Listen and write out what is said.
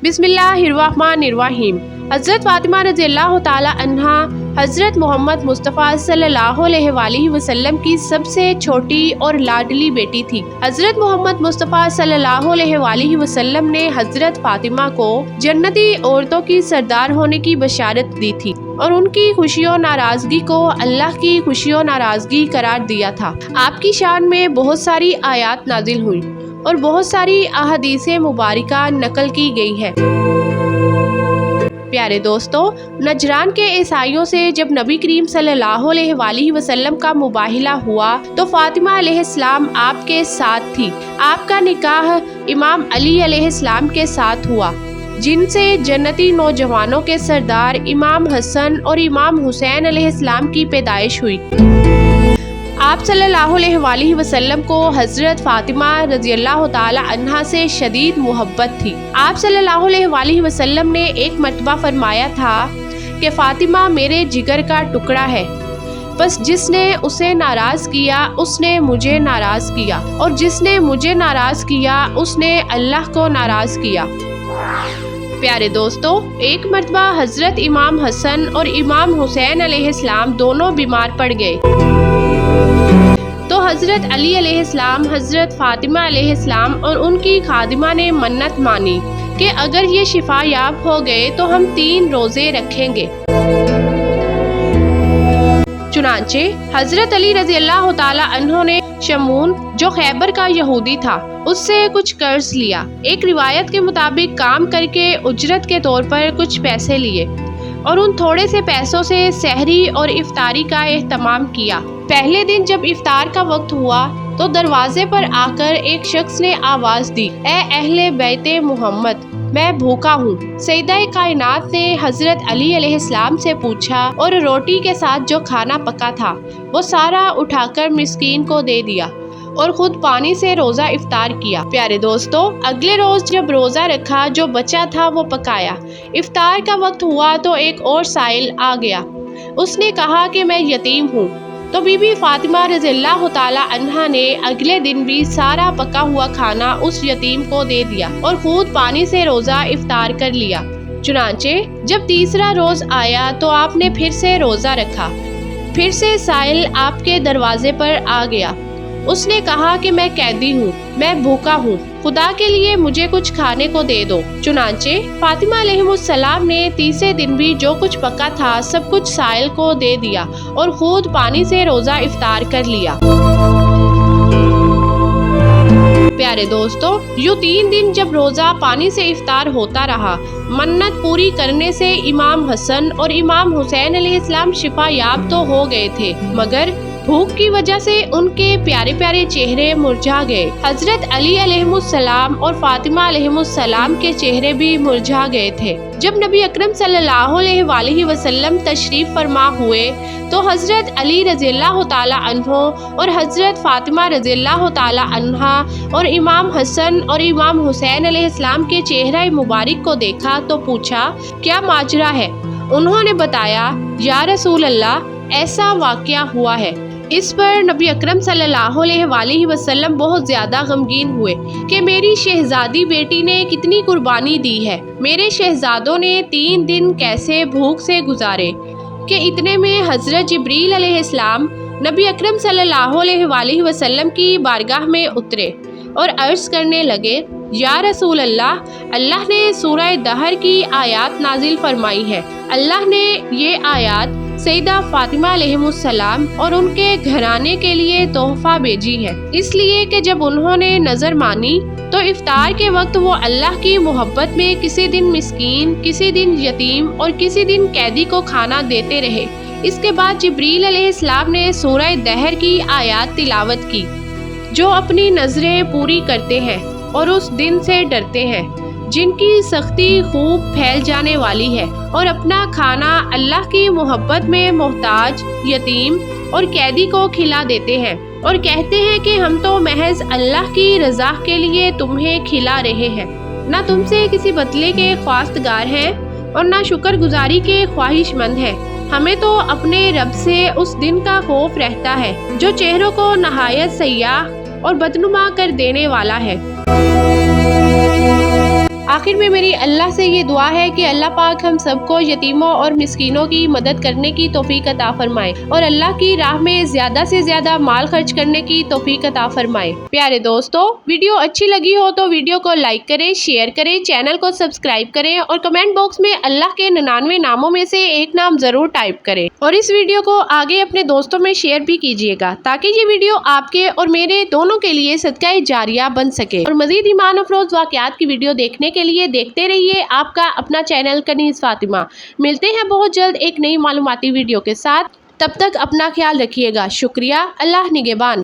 बिस्मिल्लाहिर्रहमानिर्रहीम। हज़रत फ़ातिमा रज़ी अल्लाह ताला अन्हा हज़रत मोहम्मद मुस्तफ़ा सल्लल्लाहु अलैहि वसल्लम की सबसे छोटी और लाडली बेटी थी। हज़रत मोहम्मद मुस्तफ़ा सल्लल्लाहु अलैहि वसल्लम ने हज़रत फ़ातिमा को जन्नती औरतों की सरदार होने की बशारत दी थी और उनकी खुशियों नाराज़गी को अल्लाह की खुशियों नाराज़गी करार दिया था। आपकी शान में बहुत सारी आयात नाजिल हुई और बहुत सारी अहादीसे मुबारका नकल की गई है। प्यारे दोस्तों, नजरान के ईसाइयों से जब नबी करीम सल्लल्लाहु अलैहि वसल्लम का मुबाहिला हुआ तो फातिमा अलैहिस्सलाम आपके साथ थी। आपका निकाह इमाम अली अलैहिस्सलाम के साथ हुआ, जिनसे जन्नती नौजवानों के सरदार इमाम हसन और इमाम हुसैन अलैहिस्सलाम की पैदाइश हुई। आप सल्लल्लाहु अलैहि वसल्लम को हज़रत फ़ातिमा रज़ी अल्लाह ताला अन्हा से शदीद मोहब्बत थी। आप सल्लल्लाहु अलैहि वसल्लम ने एक मर्तबा फरमाया था कि फ़ातिमा मेरे जिगर का टुकड़ा है, बस जिसने उसे नाराज़ किया उसने मुझे नाराज़ किया और जिसने मुझे नाराज़ किया उसने अल्लाह को नाराज़ किया। प्यारे दोस्तों, एक मर्तबा हज़रत इमाम हसन और इमाम हुसैन अलैहिस्सलाम दोनों बीमार पड़ गए तो हज़रत अली अलैहिस्सलाम, हज़रत फ़ातिमा अलैहिस्सलाम और उनकी खादिमा ने मन्नत मानी कि अगर ये शिफा याब हो गए तो हम 3 रोज़े रखेंगे। चुनांचे हज़रत अली रज़ी अल्लाह ताला अन्हो ने शमून, जो खैबर का यहूदी था, उससे कुछ कर्ज लिया। एक रिवायत के मुताबिक काम करके उजरत के तौर पर कुछ पैसे लिए और उन थोड़े से पैसों से सहरी और इफ्तारी का एहतमाम किया। पहले दिन जब इफ्तार का वक्त हुआ तो दरवाजे पर आकर एक शख्स ने आवाज़ दी, ए अहले बैते मोहम्मद, मैं भूखा हूँ। सैयदा कायनात ने हज़रत अली अलैहिस्सलाम से पूछा और रोटी के साथ जो खाना पका था वो सारा उठाकर मिस्कीन को दे दिया और खुद पानी से रोज़ा इफ्तार किया। प्यारे दोस्तों, अगले रोज़ जब रोज़ा रखा, जो बचा था वो पकाया। इफ्तार का वक्त हुआ तो एक और साइल आ गया। उसने कहा कि मैं यतीम हूँ, तो बीबी फातिमा रज़ी अल्लाह ताला अन्हा ने अगले दिन भी सारा पका हुआ खाना उस यतीम को दे दिया और खुद पानी से रोज़ा इफ्तार कर लिया। चुनांचे जब तीसरा रोज़ आया तो आपने फिर से रोज़ा रखा। फिर से साइल आपके दरवाजे पर आ गया। उसने कहा कि मैं कैदी हूँ, मैं भूखा हूँ, खुदा के लिए मुझे कुछ खाने को दे दो। चुनांचे फातिमा अलैहिस्सलाम ने तीसरे दिन भी जो कुछ पका था सब कुछ साइल को दे दिया और खुद पानी से रोज़ा इफ्तार कर लिया। प्यारे दोस्तों, यूं 3 दिन जब रोज़ा पानी से इफ्तार होता रहा, मन्नत पूरी करने से इमाम हसन और इमाम हुसैन अलैहिस्सलाम शिफा याब तो हो गए थे, मगर भूख की वजह से उनके प्यारे प्यारे चेहरे मुरझा गए। हज़रत अली अलैहिस्सलाम और फातिमा अलैहिस्सलाम के चेहरे भी मुरझा गए थे। जब नबी अकरम सल्लल्लाहु अलैहि वसल्लम तशरीफ फरमा हुए तो हज़रत अली रज़ी अल्लाह ताला अन्हो और हज़रत फातिमा रज़ी अल्लाह ताला अन्हा और इमाम हसन और इमाम हुसैन अलैहिस्सलाम के चेहरा मुबारक को देखा तो पूछा, क्या माजरा है? उन्होंने बताया, या रसूल अल्लाह, ऐसा वाक़या हुआ है। इस पर नबी अकरम सल्लल्लाहु अलैहि वसल्लम बहुत ज़्यादा गमगीन हुए कि मेरी शहज़ादी बेटी ने कितनी कुर्बानी दी है। मेरे शहज़ादों ने 3 दिन कैसे भूख से गुजारे कि इतने में हज़रत जिब्रील अलैहिस्सलाम नबी अकरम सल्लल्लाहु अलैहि वसल्लम की बारगाह में उतरे और अर्ज़ करने लगे, या रसूल अल्लाह, अल्लाह ने सूरह दहर की आयत नाजिल फरमाई है। अल्लाह ने ये आयत सैयदा फातिमा अलैहिस्सलाम और उनके घराने के लिए तोहफा भेजी है, इसलिए कि जब उन्होंने नज़र मानी तो इफ्तार के वक्त वो अल्लाह की मोहब्बत में किसी दिन मिस्कीन, किसी दिन यतीम और किसी दिन कैदी को खाना देते रहे। इसके बाद जिब्रील अलैहिस्सलाम ने सूरह दहर की आयत तिलावत की, जो अपनी नज़रें पूरी करते हैं और उस दिन से डरते हैं जिनकी सख्ती खूब फैल जाने वाली है और अपना खाना अल्लाह की मोहब्बत में मोहताज, यतीम और कैदी को खिला देते हैं और कहते हैं कि हम तो महज अल्लाह की रज़ा के लिए तुम्हें खिला रहे हैं, ना तुमसे किसी बदले के ख्वास्तगार हैं और ना शुक्रगुजारी के ख्वाहिशमंद हैं। हमें तो अपने रब से उस दिन का खौफ रहता है जो चेहरों को नहायत सयाह और बदनुमा कर देने वाला है। آخر میں میری اللہ سے یہ دعا ہے کہ اللہ پاک ہم سب کو یتیموں اور مسکینوں کی مدد کرنے کی توفیق عطا فرمائے اور اللہ کی راہ میں زیادہ سے زیادہ مال خرچ کرنے کی توفیق عطا فرمائے۔ پیارے دوستو، ویڈیو اچھی لگی ہو تو ویڈیو کو لائک کریں، شیئر کریں، چینل کو سبسکرائب کریں اور کمنٹ باکس میں اللہ کے 99 ناموں میں سے ایک نام ضرور ٹائپ کریں اور اس ویڈیو کو آگے اپنے دوستوں میں شیئر بھی کیجیے گا تاکہ یہ ویڈیو آپ کے اور میرے دونوں کے لیے صدقہ جاریہ بن سکے۔ اور مزید ایمان افروز واقعات کی ویڈیو دیکھنے کے لیے دیکھتے رہیے آپ کا اپنا چینل کنیز فاطمہ۔ ملتے ہیں بہت جلد ایک نئی معلوماتی ویڈیو کے ساتھ، تب تک اپنا خیال رکھیے گا۔ شکریہ، اللہ نگہبان۔